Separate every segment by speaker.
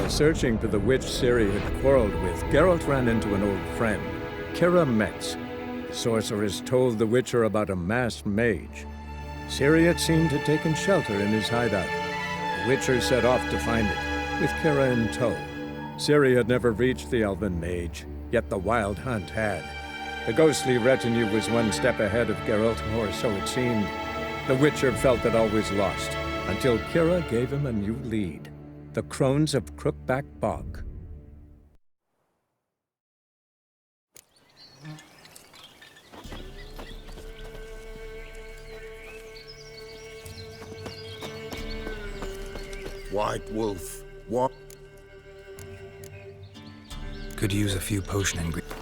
Speaker 1: While searching for the witch Ciri had quarreled with, Geralt ran into an old friend, Kira Metz. The sorceress told the Witcher about a masked mage. Ciri had seemed to have taken shelter in his hideout. The Witcher set off to find it, with Kira in tow. Ciri had never reached the elven mage, yet the Wild Hunt had. The ghostly retinue was one step ahead of Geralt, or so it seemed. The Witcher felt that all was lost, until Kira gave him a new lead. The Crones of Crookback Bog.
Speaker 2: White Wolf, what?
Speaker 3: Could use a few potion ingredients.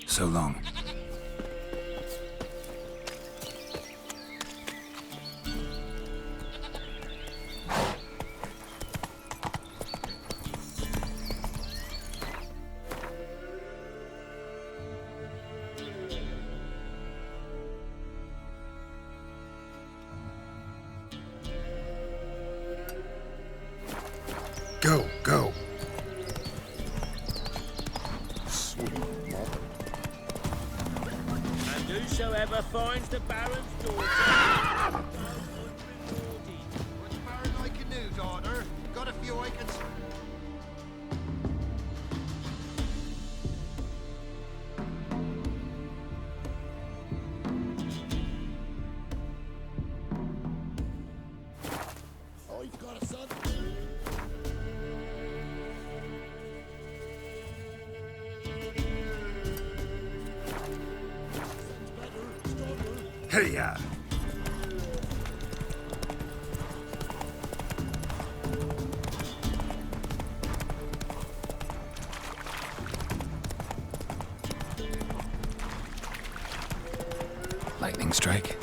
Speaker 3: So long.
Speaker 2: Go, go.
Speaker 4: Whosoever finds the Baron's daughter...
Speaker 5: What's Baron like a new daughter? Got a few I can...
Speaker 2: Oh, you've got a son? Hey-ya!
Speaker 3: Lightning strike.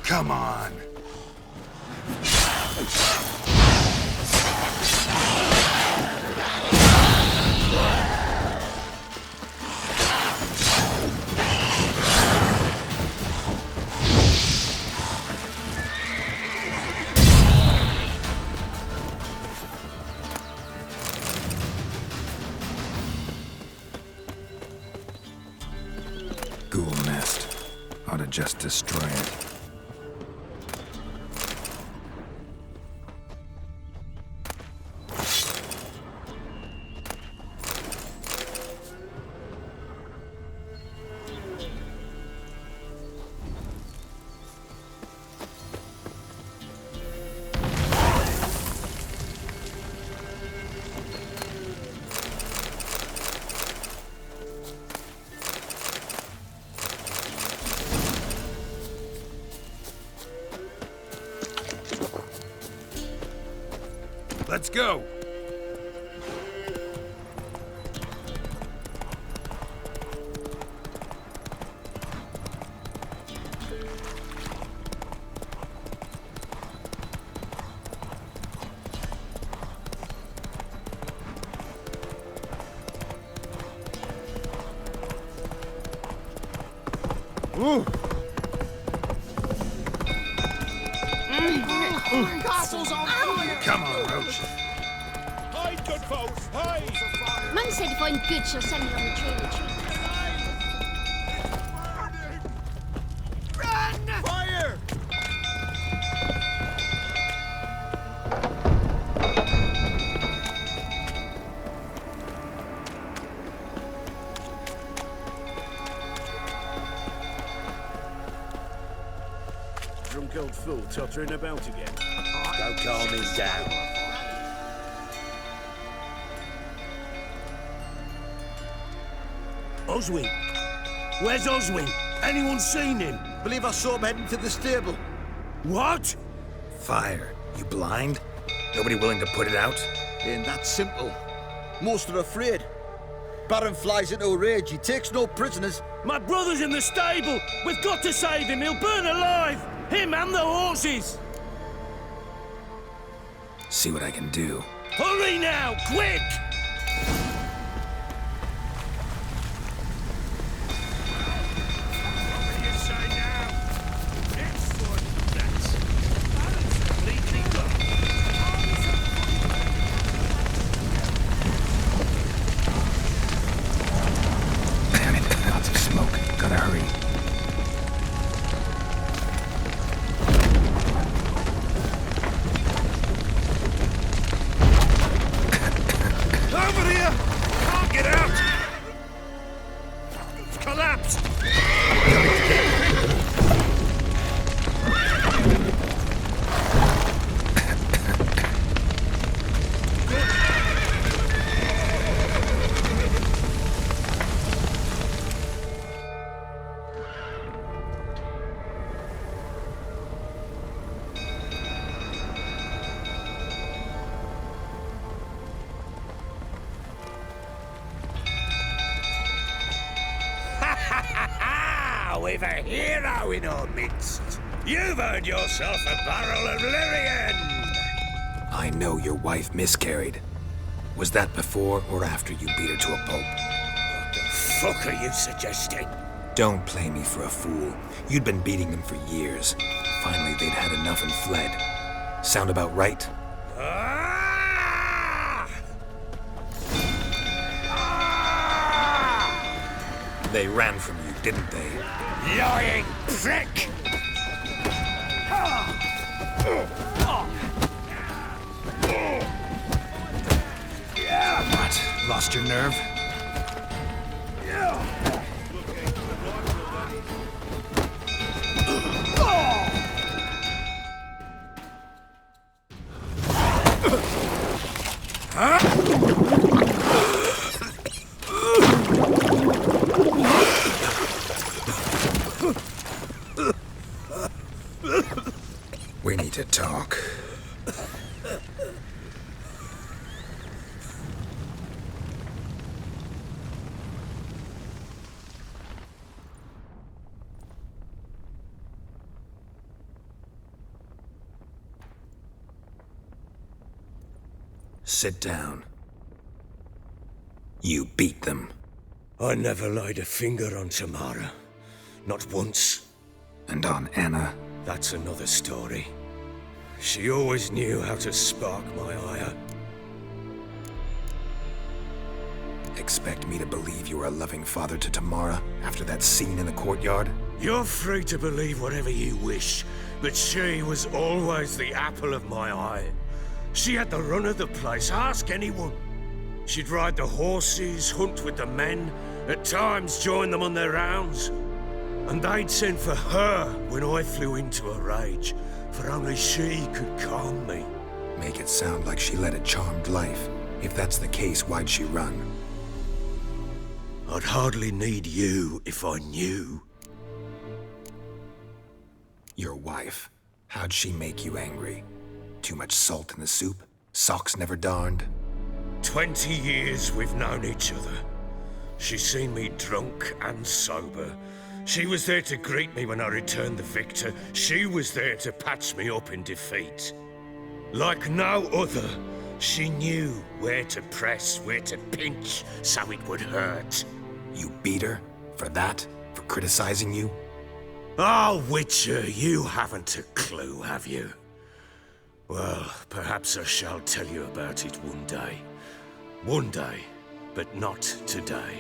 Speaker 2: Come on!
Speaker 3: Ghoul nest. Ought to just destroy it. Let's go!
Speaker 5: Castle's on fire!
Speaker 2: Come on, Roach.
Speaker 4: Hide, good folks, hide!
Speaker 6: Mum said if I'm good, she'll send me on the trailer trip.
Speaker 5: Run! Fire!
Speaker 4: Drunk old fool tottering about again. Go calm him down. Oswin! Where's Oswin? Anyone seen him?
Speaker 5: Believe I saw him heading to the stable.
Speaker 4: What?
Speaker 3: Fire. You blind? Nobody willing to put it out?
Speaker 5: Ain't that simple. Most are afraid. Baron flies into a rage. He takes no prisoners.
Speaker 4: My brother's in the stable! We've got to save him! He'll burn alive! Him and the horses!
Speaker 3: See what I can do.
Speaker 4: Hurry now! Quick!
Speaker 3: Damn it, lots of smoke. Gotta hurry.
Speaker 4: Over here! Can't get out! It's collapsed! We've a hero in our midst. You've earned yourself a barrel of Lyrian.
Speaker 3: I know your wife miscarried. Was that before or after you beat her to a pulp?
Speaker 4: What the fuck are you suggesting?
Speaker 3: Don't play me for a fool. You'd been beating them for years. Finally, they'd had enough and fled. Sound about right?
Speaker 4: Ah!
Speaker 3: They ran from you, didn't they?
Speaker 4: Lying prick!
Speaker 3: What? Lost your nerve? We need to talk. Sit down. You beat them.
Speaker 4: I never laid a finger on Tamara. Not once.
Speaker 3: And on Anna.
Speaker 4: That's another story. She always knew how to spark my ire.
Speaker 3: Expect me to believe you were a loving father to Tamara after that scene in the courtyard?
Speaker 4: You're free to believe whatever you wish, but she was always the apple of my eye. She had the run of the place, ask anyone. She'd ride the horses, hunt with the men, at times join them on their rounds. And they'd send for her when I flew into a rage, for only she could calm me.
Speaker 3: Make it sound like she led a charmed life. If that's the case, why'd she run?
Speaker 4: I'd hardly need you if I knew.
Speaker 3: Your wife. How'd she make you angry? Too much salt in the soup? Socks never darned?
Speaker 4: 20 years we've known each other. She's seen me drunk and sober. She was there to greet me when I returned the victor. She was there to patch me up in defeat. Like no other, she knew where to press, where to pinch, so it would hurt.
Speaker 3: You beat her? For that? For criticizing you?
Speaker 4: Oh, Witcher, you haven't a clue, have you? Well, perhaps I shall tell you about it one day. One day, but not today.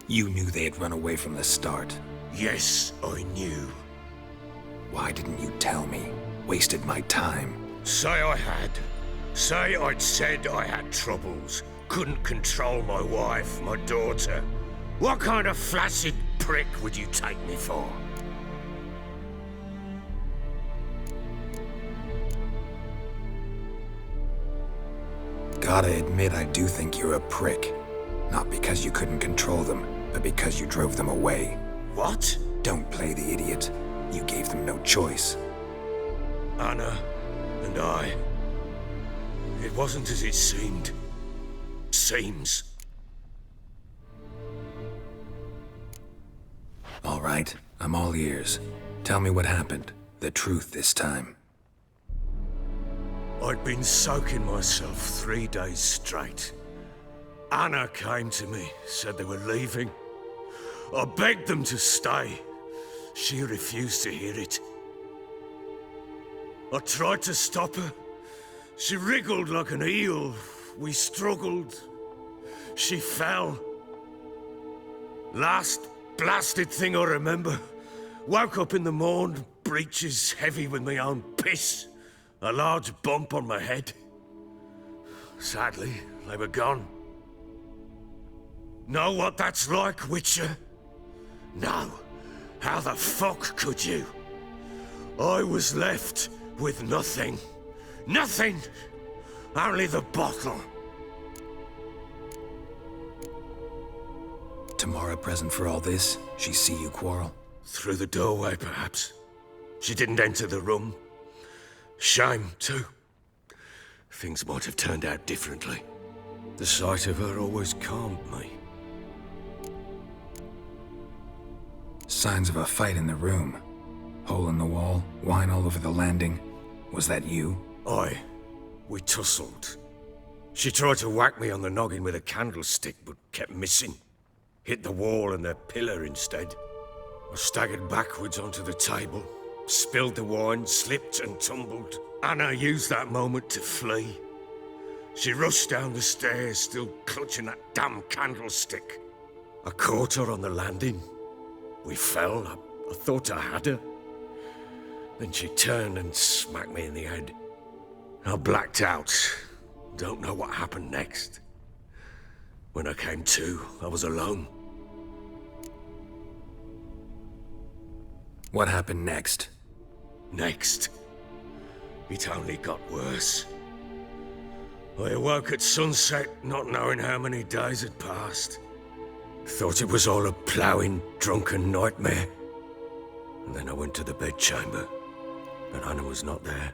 Speaker 3: You knew they had run away from the start.
Speaker 4: Yes, I knew.
Speaker 3: Why didn't you tell me? Wasted my time.
Speaker 4: Say I had. Say I'd said I had troubles. Couldn't control my wife, my daughter. What kind of flaccid prick would you take me for?
Speaker 3: Gotta admit, I do think you're a prick. Not because you couldn't control them, but because you drove them away.
Speaker 4: What?
Speaker 3: Don't play the idiot. You gave them no choice.
Speaker 4: Anna and I. It wasn't as it seemed. Seems.
Speaker 3: All right, I'm all ears. Tell me what happened. The truth this time.
Speaker 4: I'd been soaking myself 3 days straight. Anna came to me, said they were leaving. I begged them to stay. She refused to hear it. I tried to stop her. She wriggled like an eel. We struggled. She fell. Last blasted thing I remember. Woke up in the morn, breeches heavy with my own piss. A large bump on my head. Sadly, they were gone. Know what that's like, Witcher? No. How the fuck could you? I was left with nothing. Nothing! Only the bottle.
Speaker 3: Tamara present for all this? She see you quarrel?
Speaker 4: Through the doorway, perhaps. She didn't enter the room. Shame, too. Things might have turned out differently. The sight of her always calmed me.
Speaker 3: Signs of a fight in the room. Hole in the wall, wine all over the landing. Was that you?
Speaker 4: We tussled. She tried to whack me on the noggin with a candlestick, but kept missing. Hit the wall and the pillar instead. I staggered backwards onto the table, spilled the wine, slipped and tumbled. Anna used that moment to flee. She rushed down the stairs, still clutching that damn candlestick. I caught her on the landing. We fell. I thought I had her. Then she turned and smacked me in the head. I blacked out. Don't know what happened next. When I came to, I was alone.
Speaker 3: What happened next?
Speaker 4: Next, it only got worse. I awoke at sunset, not knowing how many days had passed. Thought it was all a ploughing, drunken nightmare. And then I went to the bedchamber, but Anna was not there.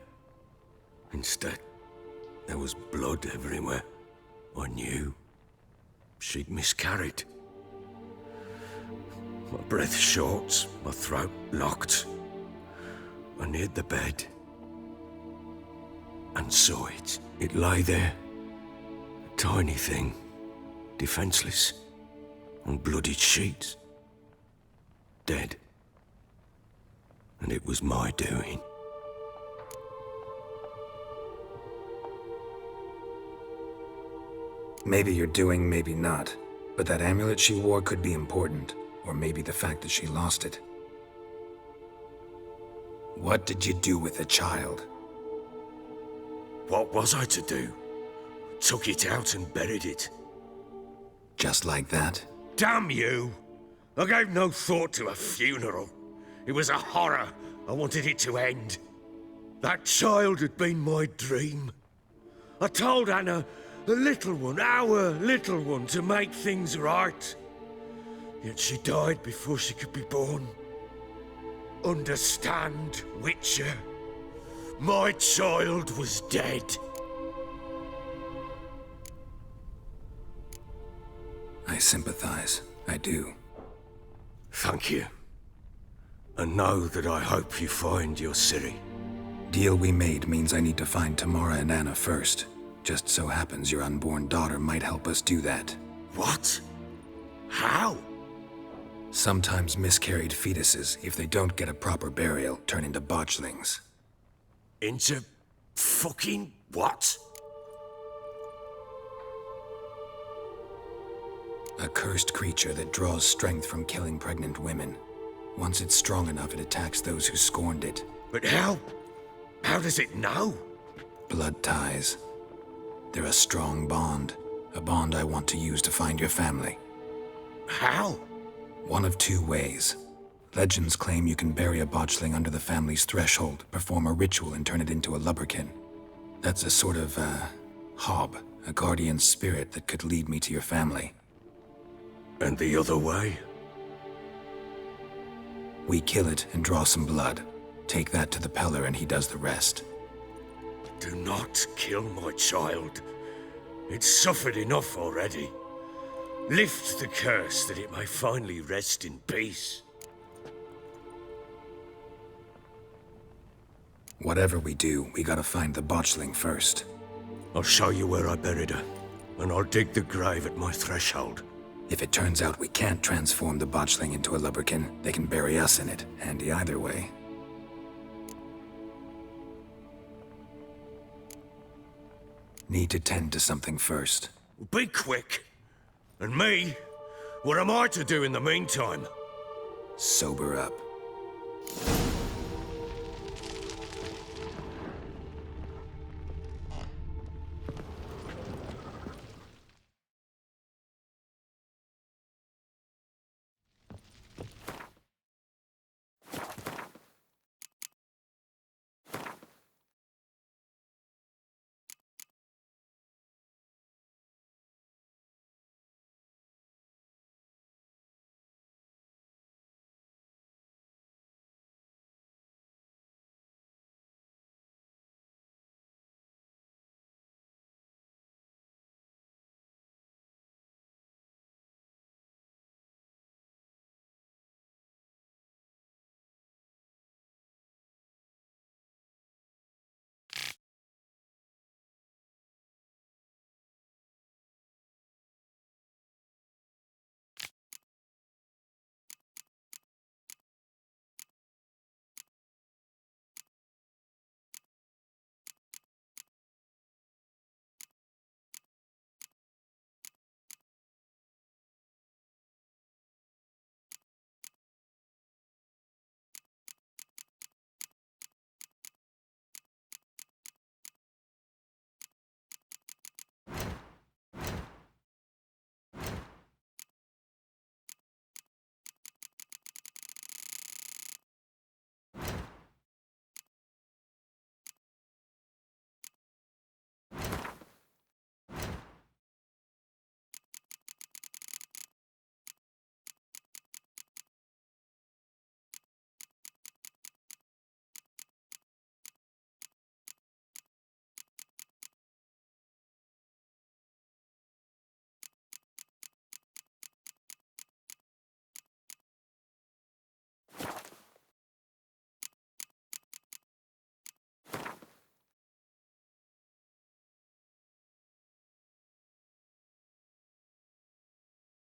Speaker 4: Instead, there was blood everywhere. I knew she'd miscarried. My breath short, my throat locked. I neared the bed and saw it. It lay there, a tiny thing, defenseless, on bloodied sheets, dead. And it was my doing.
Speaker 3: Maybe you're doing, maybe not. But that amulet she wore could be important. Or maybe the fact that she lost it. What did you do with the child?
Speaker 4: What was I to do? Took it out and buried it.
Speaker 3: Just like that?
Speaker 4: Damn you! I gave no thought to a funeral. It was a horror. I wanted it to end. That child had been my dream. I told Anna, the little one, our little one, to make things right. Yet she died before she could be born. Understand, Witcher? My child was dead.
Speaker 3: I sympathize. I do.
Speaker 4: Thank you. And know that I hope you find your Ciri.
Speaker 3: Deal we made means I need to find Tamara and Anna first. Just so happens your unborn daughter might help us do that.
Speaker 4: What? How?
Speaker 3: Sometimes miscarried fetuses, if they don't get a proper burial, turn into botchlings.
Speaker 4: Into fucking what?
Speaker 3: A cursed creature that draws strength from killing pregnant women. Once it's strong enough, it attacks those who scorned it.
Speaker 4: But how? How does it know?
Speaker 3: Blood ties. They're a strong bond. A bond I want to use to find your family.
Speaker 4: How?
Speaker 3: One of two ways. Legends claim you can bury a botchling under the family's threshold, perform a ritual, and turn it into a lubberkin. That's a sort of, hob, a guardian spirit that could lead me to your family.
Speaker 4: And the other way?
Speaker 3: We kill it and draw some blood. Take that to the Peller and he does the rest.
Speaker 4: Do not kill my child. It's suffered enough already. Lift the curse that it may finally rest in peace.
Speaker 3: Whatever we do, we gotta find the botchling first.
Speaker 4: I'll show you where I buried her, and I'll dig the grave at my threshold.
Speaker 3: If it turns out we can't transform the botchling into a lubberkin, they can bury us in it. Handy either way. Need to tend to something first.
Speaker 4: Be quick. And me? What am I to do in the meantime?
Speaker 3: Sober up.